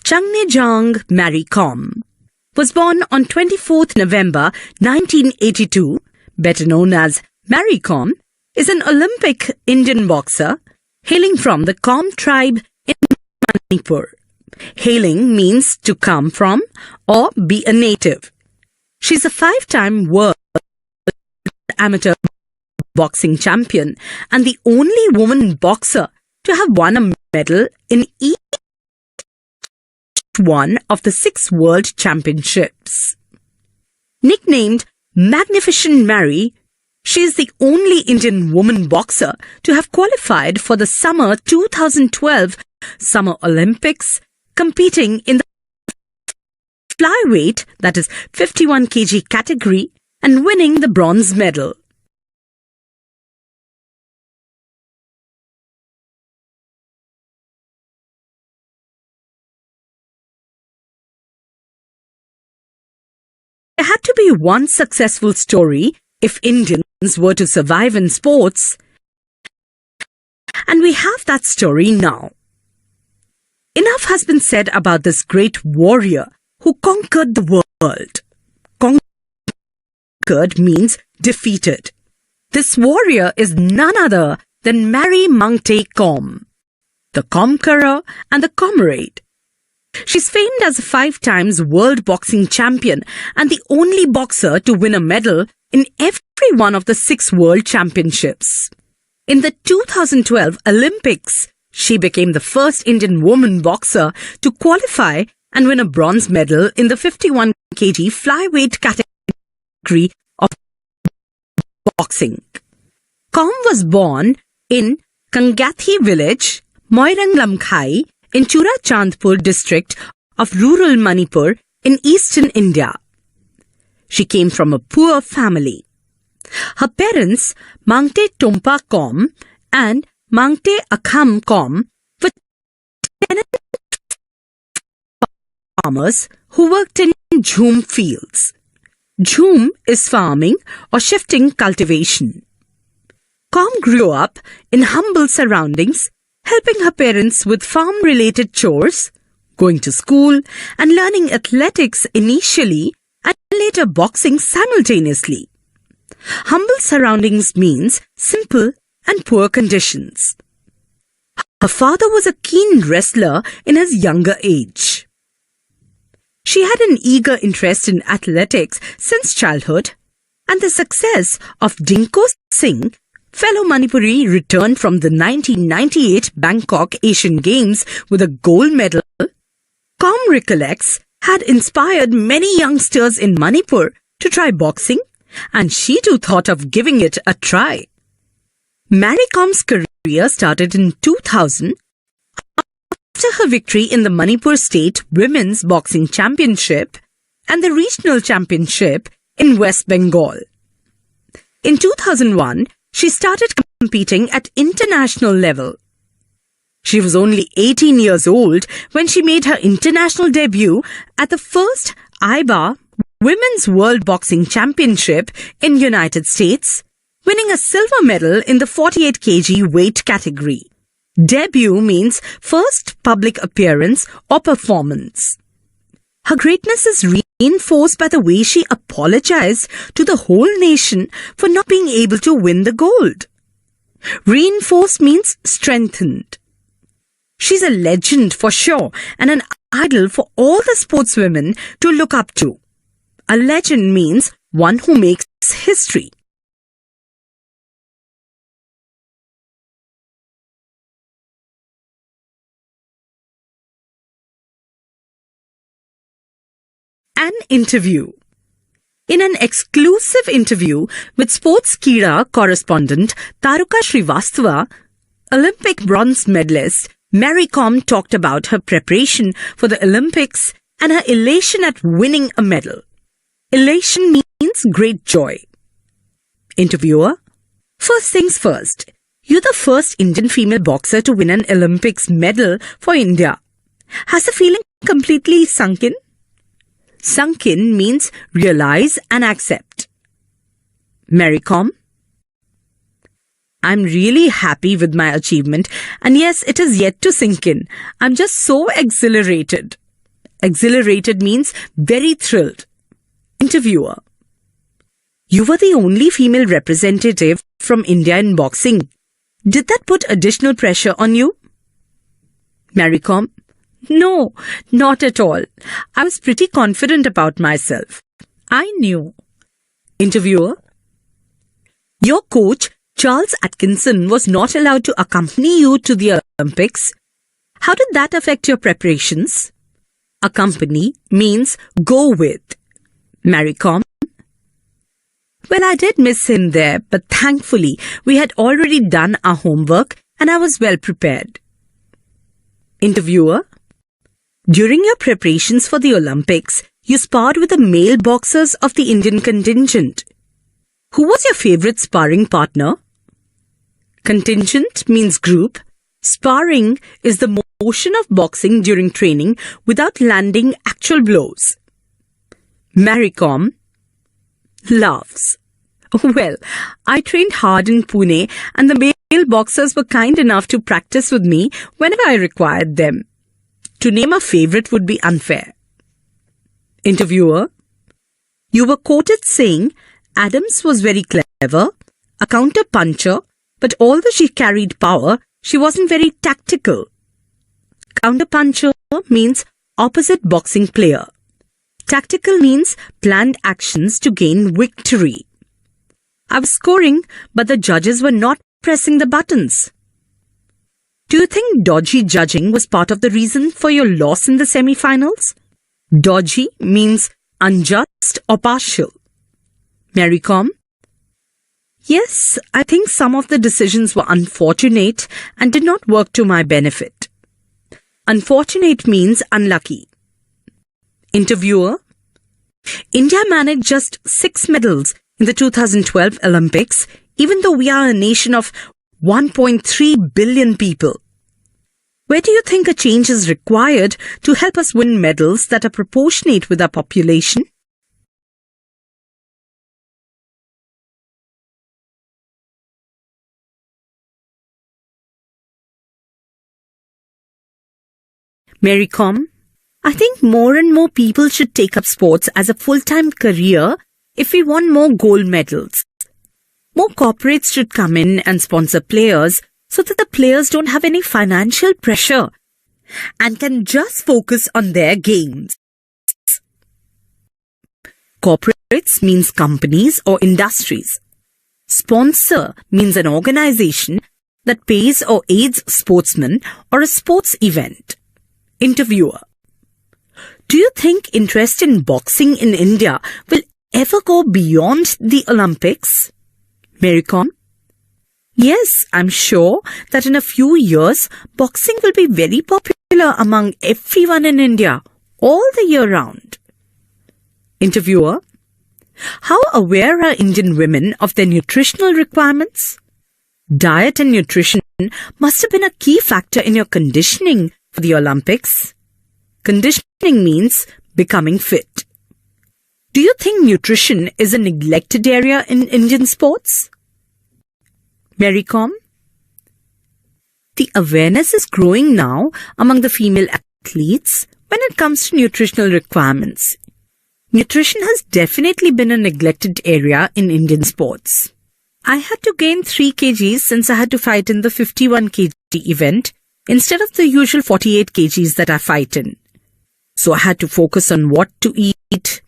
Changnejang Mary KOM was born on 24th November 1982, better known as Mary KOM, is an Olympic Indian boxer hailing from the KOM tribe in Manipur. Hailing means to come from or be a native. She's a 5-time world amateur boxing champion and the only woman boxer to have won a medal in each one of the 6 world championships. Nicknamed Magnificent Mary, she is the only Indian woman boxer to have qualified for the Summer 2012 Summer Olympics, competing in the flyweight, that is 51 kg category, and winning the bronze medal. There had to be one successful story if Indians were to survive in sports, and we have that story now. Enough has been said about this great warrior who conquered the world. Conquered means defeated. This warrior is none other than Mary Mangte KOM, the conqueror and the comrade. She's famed as a 5 times world boxing champion and the only boxer to win a medal in every one of the 6 world championships. In the 2012 Olympics, she became the first Indian woman boxer to qualify and win a bronze medal in the 51 kg flyweight category of boxing. KOM was born in Kangathi village, Moiranglamkhai, in Churachandpur district of rural Manipur in eastern India. She came from a poor family. Her parents, Mangte Tompa KOM and Mangte Akham KOM, were tenant farmers who worked in jhum fields. Jhum is farming or shifting cultivation. KOM grew up in humble surroundings, helping her parents with farm-related chores, going to school and learning athletics initially and later boxing simultaneously. Humble surroundings means simple and poor conditions. Her father was a keen wrestler in his younger age. She had an eager interest in athletics since childhood, and the success of Dinko Singh, fellow Manipuri returned from the 1998 Bangkok Asian Games with a gold medal, KOM recollects, had inspired many youngsters in Manipur to try boxing, and she too thought of giving it a try. Mary KOM's career started in 2000 after her victory in the Manipur State Women's Boxing Championship and the Regional Championship in West Bengal. In 2001, she started competing at international level. She was only 18 years old when she made her international debut at the first IBA Women's World Boxing Championship in United States, winning a silver medal in the 48 kg weight category. Debut means first public appearance or performance. Her greatness is reinforced by the way she apologized to the whole nation for not being able to win the gold. Reinforced means strengthened. She's a legend for sure and an idol for all the sportswomen to look up to. A legend means one who makes history. An interview. In an exclusive interview with Sports Kira correspondent Taruka Srivastava, Olympic bronze medalist Mary KOM talked about her preparation for the Olympics and her elation at winning a medal. Elation means great joy. Interviewer: first things first, you're the first Indian female boxer to win an Olympics medal for India. Has the feeling completely sunk in? Sunk in means realize and accept. Mary KOM: I'm really happy with my achievement, and yes, it is yet to sink in. I'm just so exhilarated. Exhilarated means very thrilled. Interviewer: You were the only female representative from India in boxing. Did that put additional pressure on you? Mary Com: No, not at all. I was pretty confident about myself. I knew. Interviewer: Your coach, Charles Atkinson, was not allowed to accompany you to the Olympics. How did that affect your preparations? Accompany means go with. Mary Com: Well, I did miss him there, but thankfully we had already done our homework and I was well prepared. Interviewer: During your preparations for the Olympics, you sparred with the male boxers of the Indian contingent. Who was your favorite sparring partner? Contingent means group. Sparring is the motion of boxing during training without landing actual blows. Mary Com laughs. Well, I trained hard in Pune and the male boxers were kind enough to practice with me whenever I required them. To name a favorite would be unfair. Interviewer: You were quoted saying Adams was very clever, a counter-puncher, but although she carried power, she wasn't very tactical. Counter-puncher means opposite boxing player. Tactical means planned actions to gain victory. I was scoring, but the judges were not pressing the buttons. Do you think dodgy judging was part of the reason for your loss in the semi-finals? Dodgy means unjust or partial. Mary Com: Yes, I think some of the decisions were unfortunate and did not work to my benefit. Unfortunate means unlucky. Interviewer: India managed just 6 medals in the 2012 Olympics, even though we are a nation of 1.3 billion people. Where do you think a change is required to help us win medals that are proportionate with our population? Mary Com: I think more and more people should take up sports as a full-time career if we want more gold medals. More corporates should come in and sponsor players so that the players don't have any financial pressure and can just focus on their games. Corporates means companies or industries. Sponsor means an organization that pays or aids sportsmen or a sports event. Interviewer: Do you think interest in boxing in India will ever go beyond the Olympics? Mary Com: Yes, I'm sure that in a few years, boxing will be very popular among everyone in India, all the year round. Interviewer: How aware are Indian women of their nutritional requirements? Diet and nutrition must have been a key factor in your conditioning for the Olympics. Conditioning means becoming fit. Do you think nutrition is a neglected area in Indian sports? Mary Com: The awareness is growing now among the female athletes when it comes to nutritional requirements. Nutrition has definitely been a neglected area in Indian sports. I had to gain 3 kgs since I had to fight in the 51 kg event instead of the usual 48 kgs that I fight in. So I had to focus on what to eat.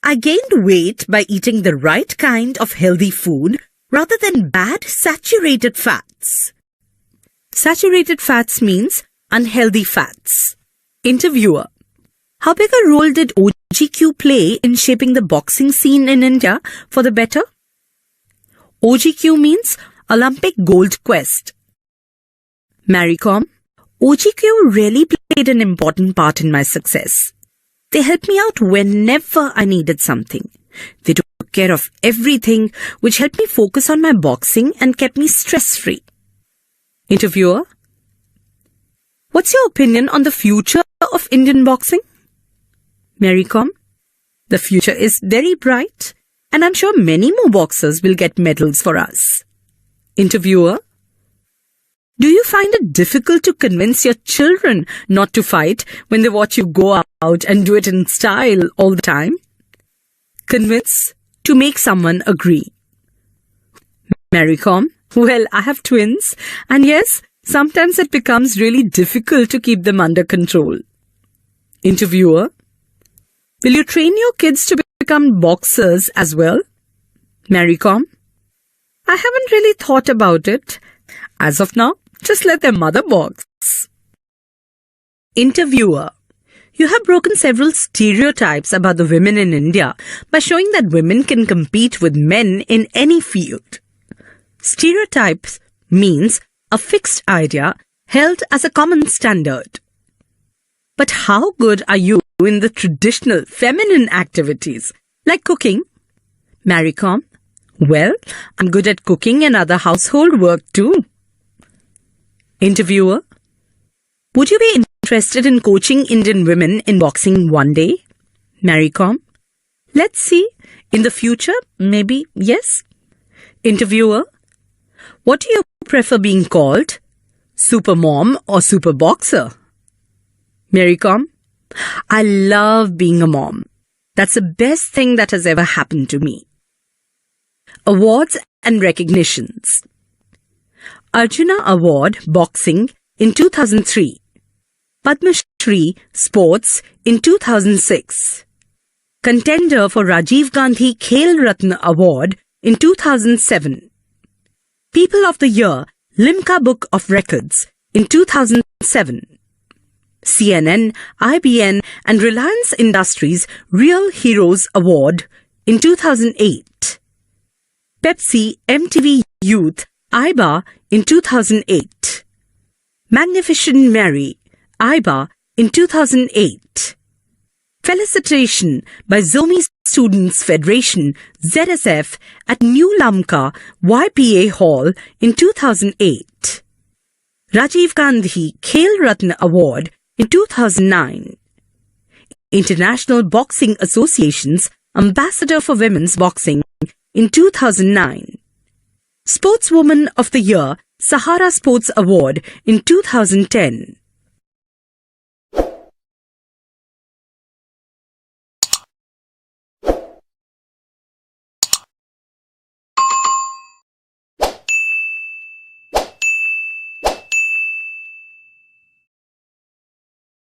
I gained weight by eating the right kind of healthy food rather than bad saturated fats. Saturated fats means unhealthy fats. Interviewer: How big a role did OGQ play in shaping the boxing scene in India for the better? OGQ means Olympic Gold Quest. Mary Com: OGQ really played an important part in my success. They helped me out whenever I needed something. They took care of everything, which helped me focus on my boxing and kept me stress-free. Interviewer: What's your opinion on the future of Indian boxing? Mary Com: The future is very bright, and I'm sure many more boxers will get medals for us. Interviewer: Do you find it difficult to convince your children not to fight when they watch you go out and do it in style all the time. Convince to make someone agree. Mary Kom, well, I have twins, and yes, sometimes it becomes really difficult to keep them under control. Interviewer, will you train your kids to become boxers as well? Mary Kom, I haven't really thought about it. As of now, just let their mother box. Interviewer, you have broken several stereotypes about the women in India by showing that women can compete with men in any field. Stereotypes means a fixed idea held as a common standard. But how good are you in the traditional feminine activities like cooking? Mary Kom, well, I'm good at cooking and other household work too. Interviewer, would you be interested in coaching Indian women in boxing one day? Mary Kom, let's see. In the future, maybe yes. Interviewer, what do you prefer being called? Supermom or superboxer? Mary Kom, I love being a mom. That's the best thing that has ever happened to me. Awards and recognitions. Arjuna Award Boxing in 2003. Padma Shri Sports in 2006. Contender for Rajiv Gandhi Khel Ratna Award in 2007. People of the Year Limca Book of Records in 2007. CNN, IBN and Reliance Industries Real Heroes Award in 2008. Pepsi MTV Youth IBA in 2008. Magnificent Mary IBA in 2008. Felicitation by Zomi Students Federation ZSF at New Lamka YPA Hall in 2008. Rajiv Gandhi Khel Ratna Award in 2009. International Boxing Association's Ambassador for Women's Boxing in 2009. Sportswoman of the Year Sahara Sports Award in 2010.